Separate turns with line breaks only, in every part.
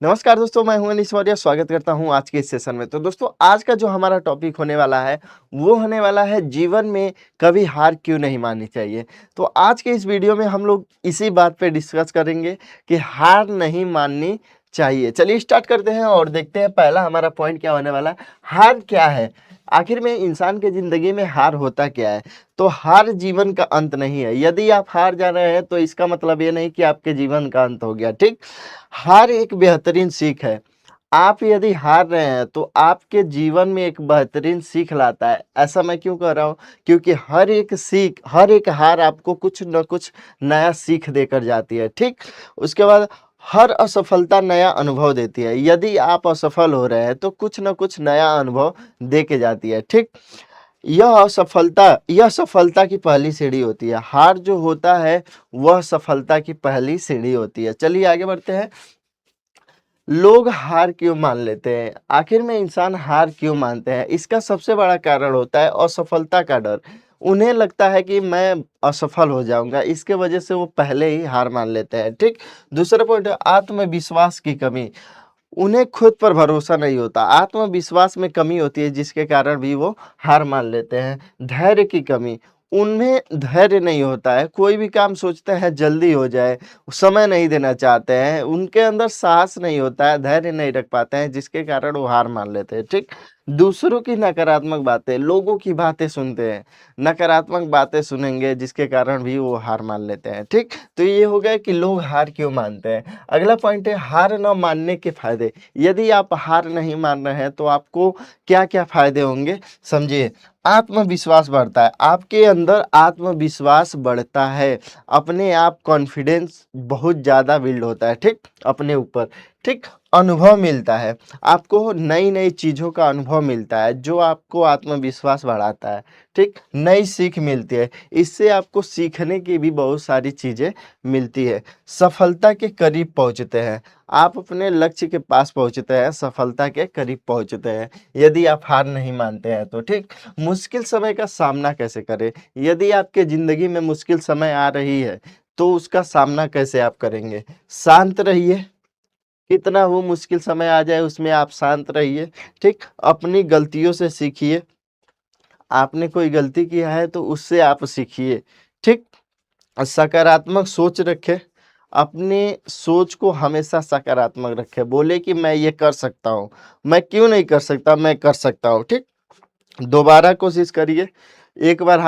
नमस्कार दोस्तों, मैं हूं अनीश मौर्य। स्वागत करता हूं आज के इस सेशन में। तो दोस्तों, आज का जो हमारा टॉपिक होने वाला है वो होने वाला है जीवन में कभी हार क्यों नहीं माननी चाहिए। तो आज के इस वीडियो में हम लोग इसी बात पे डिस्कस करेंगे कि हार नहीं माननी चाहिए। चलिए स्टार्ट करते हैं और देखते हैं पहला हमारा पॉइंट क्या होने वाला है। हार क्या है, आखिर में इंसान के ज़िंदगी में हार होता क्या है। तो हार जीवन का अंत नहीं है। यदि आप हार जा रहे हैं तो इसका मतलब ये नहीं कि आपके जीवन का अंत हो गया। ठीक, हार एक बेहतरीन सीख है। आप यदि हार रहे हैं तो आपके जीवन में एक बेहतरीन सीख लाता है। ऐसा मैं क्यों कह रहा हूँ, क्योंकि हर एक सीख, हर एक हार आपको कुछ न कुछ नया सीख देकर जाती है। ठीक, उसके बाद हर असफलता नया अनुभव देती है। यदि आप असफल हो रहे हैं तो कुछ न कुछ नया अनुभव दे के जाती है। ठीक, यह सफलता की पहली सीढ़ी होती है। हार जो होता है वह सफलता की पहली सीढ़ी होती है। चलिए आगे बढ़ते हैं। लोग हार क्यों मान लेते हैं, आखिर में इंसान हार क्यों मानते हैं? इसका सबसे बड़ा कारण होता है असफलता का डर। उन्हें लगता है कि मैं असफल हो जाऊंगा, इसके वजह से वो पहले ही हार मान लेते हैं। ठीक, दूसरा पॉइंट है आत्मविश्वास की कमी। उन्हें खुद पर भरोसा नहीं होता, आत्मविश्वास में कमी होती है जिसके कारण भी वो हार मान लेते हैं। धैर्य की कमी, उनमें धैर्य नहीं होता है, कोई भी काम सोचते हैं जल्दी हो जाए, समय नहीं देना चाहते हैं, उनके अंदर साहस नहीं होता है, धैर्य नहीं रख पाते हैं जिसके कारण वो हार मान लेते हैं। ठीक, दूसरों की नकारात्मक बातें, लोगों की बातें सुनते हैं, नकारात्मक बातें सुनेंगे जिसके कारण भी वो हार मान लेते हैं। ठीक, तो ये हो गया कि लोग हार क्यों मानते हैं। अगला पॉइंट है हार न मानने के फायदे। यदि आप हार नहीं मान रहे हैं तो आपको क्या क्या फायदे होंगे, समझिए। आत्मविश्वास बढ़ता है, आपके अंदर आत्मविश्वास बढ़ता है, अपने आप कॉन्फिडेंस बहुत ज़्यादा बिल्ड होता है। ठीक, अपने ऊपर। ठीक, अनुभव मिलता है, आपको नई नई चीज़ों का अनुभव मिलता है जो आपको आत्मविश्वास बढ़ाता है। ठीक, नई सीख मिलती है, इससे आपको सीखने की भी बहुत सारी चीज़ें मिलती है। सफलता के करीब पहुंचते हैं, आप अपने लक्ष्य के पास पहुंचते हैं, सफलता के करीब पहुंचते हैं यदि आप हार नहीं मानते हैं तो। ठीक, मुश्किल समय का सामना कैसे करें, यदि आपके ज़िंदगी में मुश्किल समय आ रही है तो उसका सामना कैसे आप करेंगे। शांत रहिए, कितना वो मुश्किल समय आ जाए उसमें आप शांत रहिए। ठीक, अपनी गलतियों से सीखिए, आपने कोई गलती किया है तो उससे आप सीखिए। ठीक, सकारात्मक सोच रखें, अपने सोच को हमेशा सकारात्मक रखें। बोले कि मैं ये कर सकता हूँ, मैं क्यों नहीं कर सकता, मैं कर सकता हूँ। ठीक, दोबारा कोशिश करिए। एक बार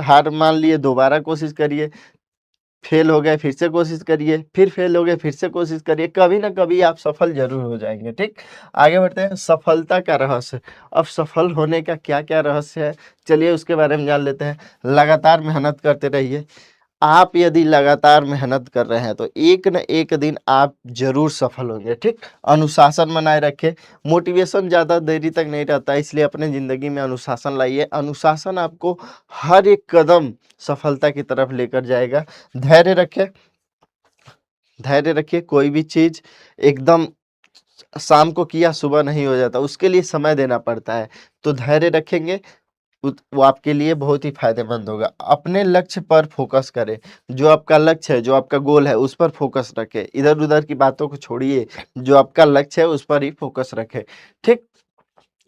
हार मान लिए, दोबारा कोशिश करिए, फेल हो गए फिर से कोशिश करिए, फिर फेल हो गए फिर से कोशिश करिए, कभी ना कभी आप सफल ज़रूर हो जाएँगे। ठीक, आगे बढ़ते हैं सफलता का रहस्य। अब सफल होने का क्या-क्या रहस्य है, चलिए उसके बारे में जान लेते हैं। लगातार मेहनत करते रहिए। आप यदि लगातार मेहनत कर रहे हैं तो एक न एक दिन आप ज़रूर सफल होंगे। ठीक, अनुशासन बनाए रखें। मोटिवेशन ज़्यादा देरी तक नहीं रहता है, इसलिए अपने ज़िंदगी में अनुशासन लाइए। अनुशासन आपको हर एक कदम सफलता की तरफ लेकर जाएगा। धैर्य रखें, धैर्य रखिए। कोई भी चीज़ एकदम शाम को किया सुबह नहीं हो जाता, उसके लिए समय देना पड़ता है। तो धैर्य रखेंगे, वो आपके लिए बहुत ही फ़ायदेमंद होगा। अपने लक्ष्य पर फ़ोकस करें, जो आपका लक्ष्य है, जो आपका गोल है, उस पर फ़ोकस रखें। इधर-उधर की बातों को छोड़िए, जो आपका लक्ष्य है, उस पर ही फ़ोकस रखें। ठीक,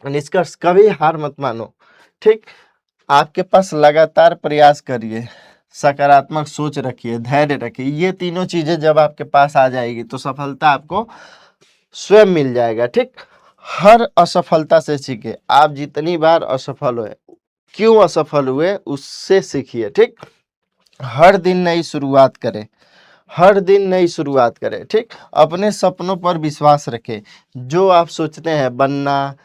निष्कर्ष कभी हार मत मानो। ठीक, आपके पास लगातार प्रयास करिए, सकारात्मक सोच रखिए, धैर्य रखिए। ये तीनों चीज़ें जब आपके पास आ जाएगी तो सफलता आपको स्वयं मिल जाएगा। ठीक, हर असफलता से सीखिए। आप जितनी बार असफल हुए, क्यों असफल हुए, उससे सीखिए। ठीक, हर दिन नई शुरुआत करें, हर दिन नई शुरुआत करें। ठीक, अपने सपनों पर विश्वास रखें। जो आप सोचते हैं बनना,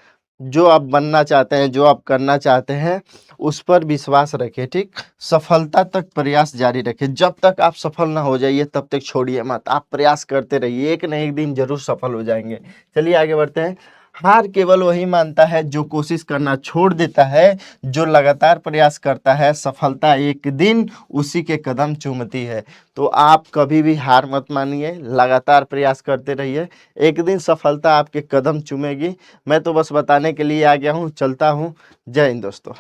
जो आप बनना चाहते हैं, जो आप करना चाहते हैं, उस पर विश्वास रखें। ठीक, सफलता तक प्रयास जारी रखें। जब तक आप सफल ना हो जाइए तब तक छोड़िए मत, आप प्रयास करते रहिए, एक न एक दिन ज़रूर सफल हो जाएँगे। चलिए आगे बढ़ते हैं। हार केवल वही मानता है जो कोशिश करना छोड़ देता है, जो लगातार प्रयास करता है, सफलता एक दिन उसी के कदम चूमती है। तो आप कभी भी हार मत मानिए, लगातार प्रयास करते रहिए, एक दिन सफलता आपके कदम चूमेगी। मैं तो बस बताने के लिए आ गया हूँ, चलता हूँ। जय हिंद दोस्तों।